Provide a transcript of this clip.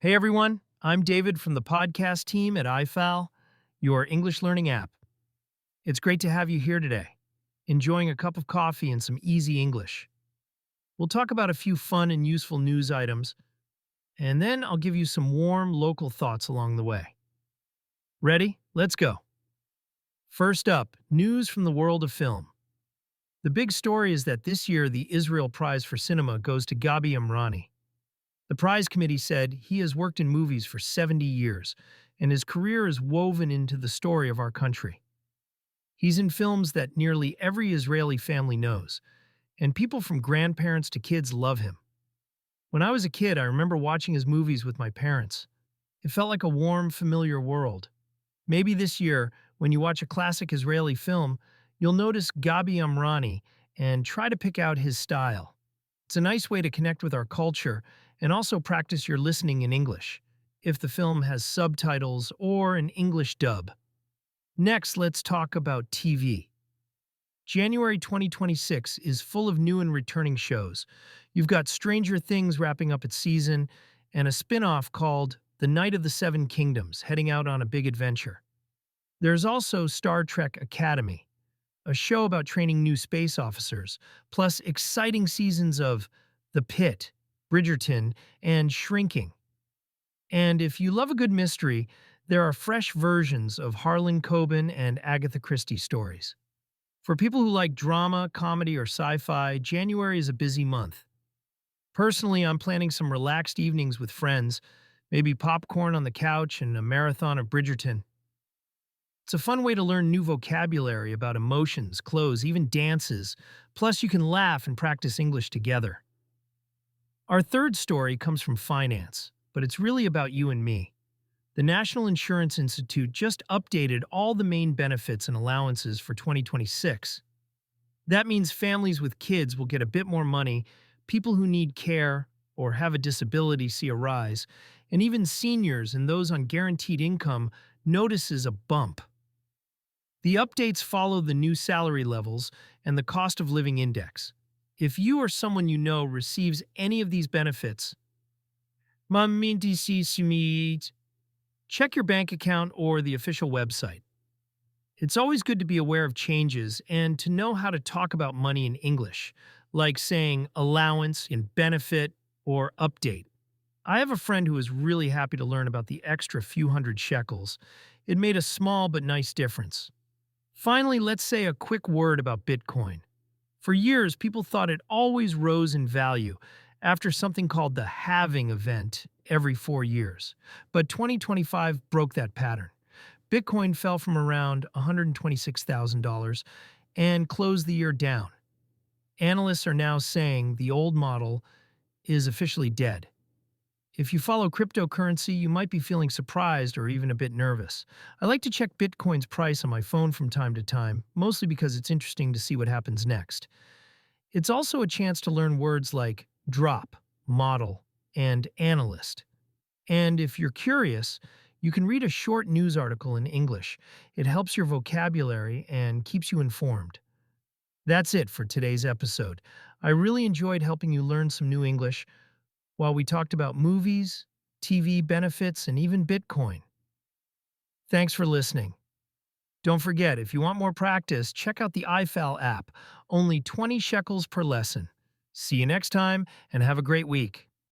Hey everyone, I'm David from the podcast team at I-Fal, your English learning app. It's great to have you here today, enjoying a cup of coffee and some easy English. We'll talk about a few fun and useful news items, and then I'll give you some warm local thoughts along the way. Ready? Let's go. First up, news from the world of film. The big story is that this year the Israel Prize for Cinema goes to Gabi Amrani. The prize committee said he has worked in movies for 70 years, and his career is woven into the story of our country. He's in films that nearly every Israeli family knows, and people from grandparents to kids love him. When I was a kid, I remember watching his movies with my parents. It felt like a warm, familiar world. Maybe this year, when you watch a classic Israeli film, you'll notice Gabi Amrani and try to pick out his style. It's a nice way to connect with our culture and also practice your listening in English, if the film has subtitles or an English dub. Next, let's talk about TV. January 2026 is full of new and returning shows. You've got Stranger Things wrapping up its season, and a spin-off called The Night of the Seven Kingdoms heading out on a big adventure. There's also Star Trek Academy, a show about training new space officers, plus exciting seasons of The Pit, Bridgerton, and Shrinking. And if you love a good mystery, there are fresh versions of Harlan Coben and Agatha Christie stories. For people who like drama, comedy, or sci-fi, January is a busy month. Personally, I'm planning some relaxed evenings with friends, maybe popcorn on the couch and a marathon of Bridgerton. It's a fun way to learn new vocabulary about emotions, clothes, even dances. Plus, you can laugh and practice English together. Our third story comes from finance, but it's really about you and me. The National Insurance Institute just updated all the main benefits and allowances for 2026. That means families with kids will get a bit more money, people who need care or have a disability see a rise, and even seniors and those on guaranteed income notices a bump. The updates follow the new salary levels and the cost of living index. If you or someone you know receives any of these benefits, check your bank account or the official website. It's always good to be aware of changes and to know how to talk about money in English, like saying allowance in benefit or update. I have a friend who was really happy to learn about the extra few hundred shekels. It made a small but nice difference. Finally, let's say a quick word about Bitcoin. For years, people thought it always rose in value after something called the halving event every 4 years. But 2025 broke that pattern. Bitcoin fell from around $126,000 and closed the year down. Analysts are now saying the old model is officially dead. If you follow cryptocurrency, you might be feeling surprised or even a bit nervous. I like to check Bitcoin's price on my phone from time to time, mostly because it's interesting to see what happens next. It's also a chance to learn words like drop, model, and analyst. And if you're curious, you can read a short news article in English. It helps your vocabulary and keeps you informed. That's it for today's episode. I really enjoyed helping you learn some new English while we talked about movies, TV benefits, and even Bitcoin. Thanks for listening. Don't forget, if you want more practice, check out the I-Fal app. Only 20 shekels per lesson. See you next time, and have a great week.